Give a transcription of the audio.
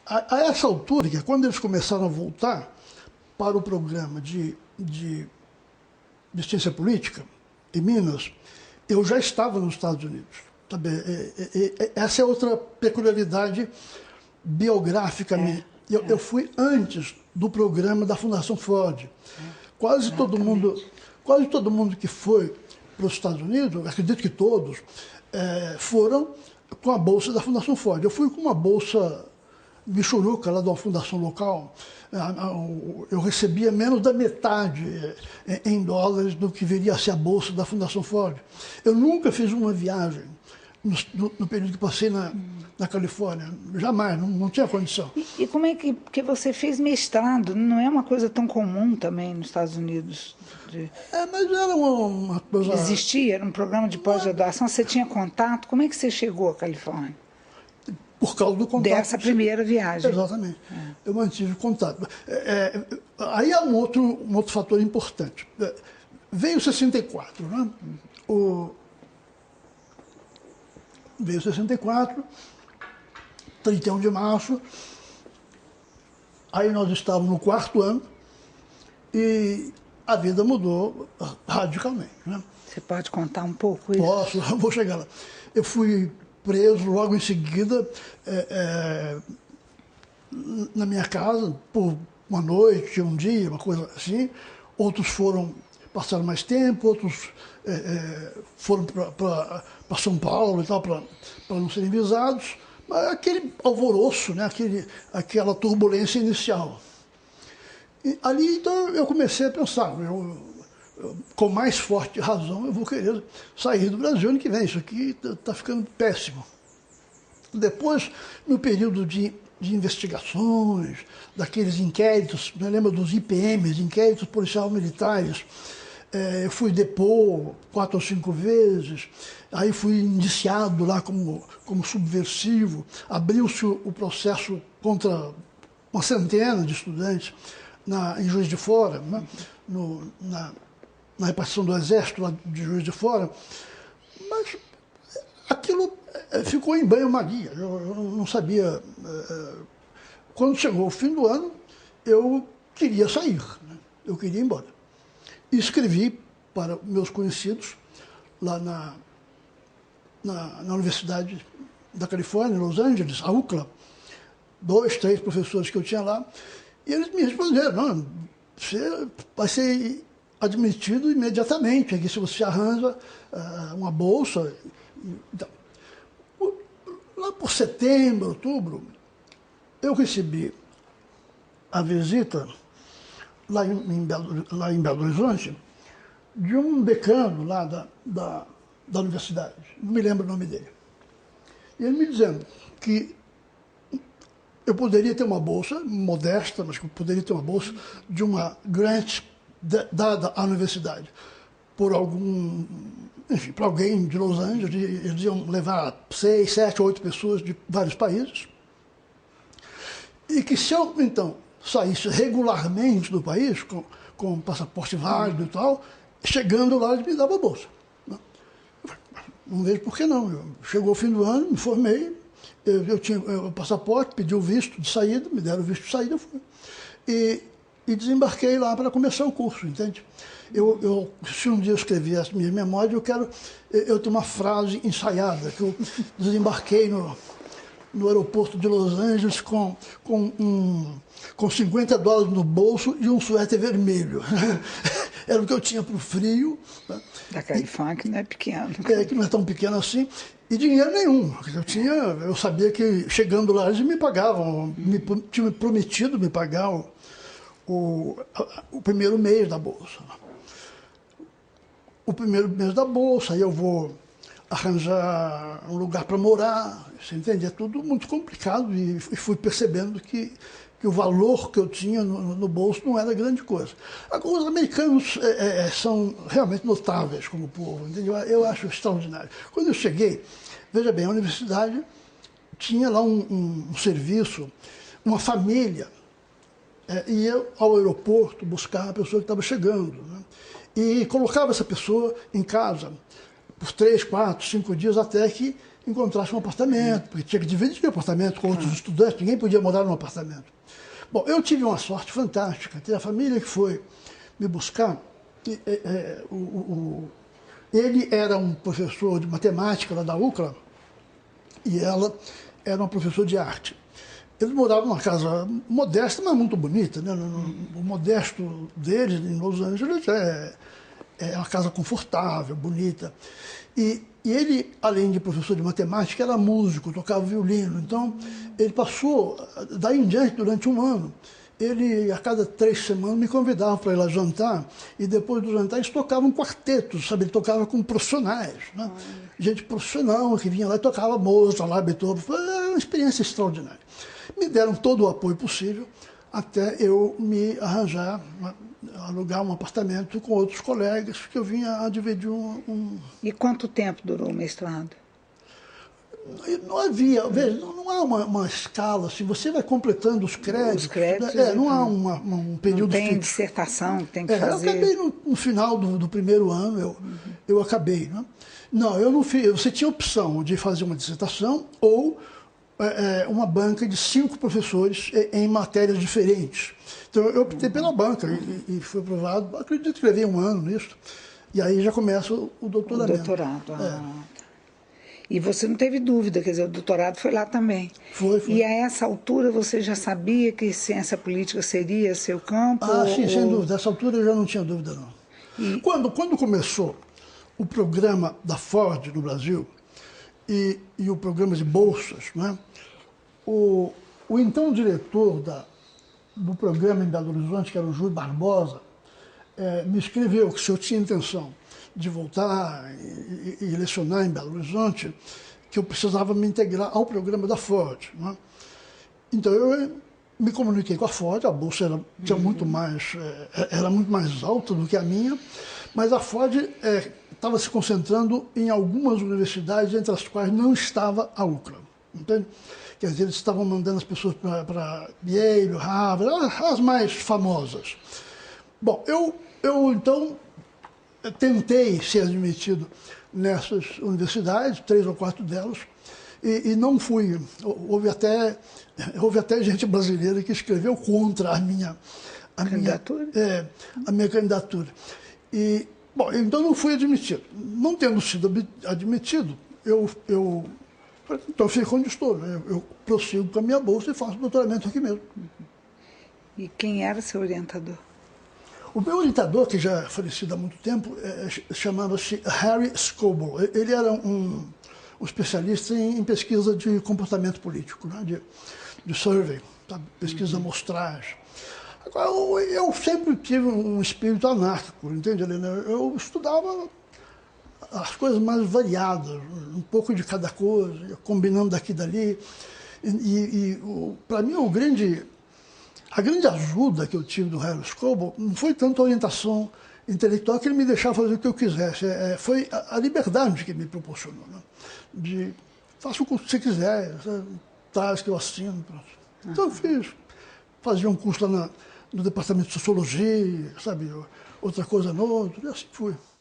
A essa altura, que é quando eles começaram a voltar para o programa de ciência política, em Minas, eu já estava nos Estados Unidos. Sabe? Essa é outra peculiaridade biográfica minha. Eu fui antes do programa da Fundação Ford. Quase todo mundo que foi para os Estados Unidos, acredito que todos, foram com a bolsa da Fundação Ford. Eu fui com uma bolsa michuruca lá de uma fundação local. Eu recebia menos da metade em dólares do que viria a ser a bolsa da Fundação Ford. Eu nunca fiz uma viagem no período que passei na Califórnia. Jamais, não tinha condição. E como é que você fez mestrado? Não é uma coisa tão comum também nos Estados Unidos? Mas era uma coisa... Existia? Era um programa de pós-graduação? Você tinha contato? Como é que você chegou à Califórnia? Por causa do contato. Dessa primeira viagem. Exatamente. Eu mantive contato. Aí há um outro fator importante. Veio 64, né? Veio 64, 31 de março, aí nós estávamos no 4º ano e a vida mudou radicalmente. Né? Você pode contar um pouco isso? Posso, vou chegar lá. Eu fui preso logo em seguida na minha casa por uma noite, um dia, uma coisa assim. Outros passaram mais tempo, outros foram para São Paulo e tal, para não serem visados. Mas aquele alvoroço, né? Aquela turbulência inicial. E ali, então, eu comecei a pensar, com mais forte razão, eu vou querer sair do Brasil ano que vem. Isso aqui está ficando péssimo. Depois, no período de investigações, daqueles inquéritos, me lembro dos IPMs, inquéritos policiais militares, eu fui depor 4 ou 5 vezes, aí fui indiciado lá como subversivo, abriu-se o processo contra uma centena de estudantes em Juiz de Fora, né? Na repartição do Exército lá de Juiz de Fora, mas aquilo ficou em banho-maria, eu não sabia. Quando chegou o fim do ano, eu queria sair, né? Eu queria ir embora. E escrevi para meus conhecidos lá na Universidade da Califórnia, em Los Angeles, a UCLA, 2, 3 professores que eu tinha lá, e eles me responderam: não, você vai ser admitido imediatamente, aqui se você arranja uma bolsa. Então, lá por setembro, outubro, eu recebi a visita lá em Belo Horizonte de um decano lá da universidade, não me lembro o nome dele. E ele me dizendo que eu poderia ter uma bolsa, modesta, mas que eu poderia ter uma bolsa de uma grant dada à universidade por para alguém de Los Angeles. Eles iam levar 6, 7, 8 pessoas de vários países. E que se eu, então, saísse regularmente do país, com passaporte válido e tal, chegando lá, eles me davam a bolsa. Não vejo por que não. Chegou o fim do ano, me formei, eu tinha o passaporte, pedi o visto de saída, me deram o visto de saída, eu fui. E desembarquei lá para começar o curso, entende? Se um dia eu escrever as minhas memórias, eu tenho uma frase ensaiada, que eu desembarquei no aeroporto de Los Angeles com $50 no bolso e um suéter vermelho. Era o que eu tinha para o frio. Da Califórnia, que não é pequeno. Que não é tão pequeno assim. E dinheiro nenhum. Eu sabia que chegando lá eles me pagavam, tinham prometido me pagar o primeiro mês da bolsa. O primeiro mês da bolsa, aí eu vou arranjar um lugar para morar, você entende? É tudo muito complicado e fui percebendo que o valor que eu tinha no bolso não era grande coisa. Agora, os americanos são realmente notáveis como povo, entendeu? Eu acho extraordinário. Quando eu cheguei, veja bem, a universidade tinha lá um serviço, uma família ia ao aeroporto buscar a pessoa que estava chegando, né? E colocava essa pessoa em casa, por 3, 4, 5 dias até que encontrasse um apartamento, porque tinha que dividir o apartamento com outros estudantes, ninguém podia morar num apartamento. Bom, eu tive uma sorte fantástica, tem a família que foi me buscar, ele era um professor de matemática lá da UCLA e ela era uma professora de arte. Eles moravam numa casa modesta, mas muito bonita, né? O modesto deles em Los Angeles é uma casa confortável, bonita. E ele, além de professor de matemática, era músico, tocava violino. Então, ele passou, daí em diante, durante um ano, ele, a cada 3 semanas, me convidava para ir lá jantar, e depois do jantar eles tocavam quartetos, sabe? Ele tocava com profissionais, né? Gente profissional que vinha lá e tocava Mozart, lá, Beethoven. Foi uma experiência extraordinária. Me deram todo o apoio possível até eu me arranjar, alugar um apartamento com outros colegas, que eu vinha a dividir E quanto tempo durou o mestrado? Não havia, veja, não há uma escala, se você vai completando os créditos, não há um período não tem fixo. Dissertação que tem que fazer. Eu acabei no final do primeiro ano, eu acabei. Né? Não, eu não fiz, você tinha a opção de fazer uma dissertação ou uma banca de 5 professores em matérias diferentes. Então eu optei pela banca e fui aprovado, acredito que levei um ano nisso, e aí já começa o doutoramento. O doutorado, E você não teve dúvida, quer dizer, o doutorado foi lá também. Foi. E a essa altura você já sabia que ciência política seria seu campo? Sim, sem dúvida. Nessa altura eu já não tinha dúvida, não. Quando começou o programa da Ford no Brasil e o programa de bolsas, né, o então diretor do programa em Belo Horizonte, que era o Júlio Barbosa, me escreveu que se eu tinha intenção de voltar e lecionar em Belo Horizonte, que eu precisava me integrar ao programa da Ford. Né? Então eu me comuniquei com a Ford, a bolsa tinha muito mais, era muito mais alta do que a minha, mas a Ford estava se concentrando em algumas universidades, entre as quais não estava a UCLA. Entende? Quer dizer, eles estavam mandando as pessoas para Yale, Harvard, as mais famosas. Bom, eu então tentei ser admitido nessas universidades, 3 ou 4 delas, e não fui. Houve até gente brasileira que escreveu contra a minha candidatura. Bom, então não fui admitido. Não tendo sido admitido, então fico onde estou. Né? Eu prossigo com a minha bolsa e faço doutoramento aqui mesmo. E quem era seu orientador? O meu orientador, que já é falecido há muito tempo, chamava-se Harry Scoble. Ele era um especialista em pesquisa de comportamento político, né? de survey, sabe? Pesquisa amostragem. Agora, eu sempre tive um espírito anárquico, entende, Helena? Eu estudava as coisas mais variadas, um pouco de cada coisa, combinando daqui e dali. Para mim, a grande ajuda que eu tive do Harry Scoble não foi tanto a orientação intelectual, que ele me deixava fazer o que eu quisesse, foi a liberdade que ele me proporcionou. Né? Faça o curso que você quiser, traz que eu assino. Pronto. Então eu fazia um curso lá no departamento de sociologia, sabe, outra coisa no outro, e assim fui.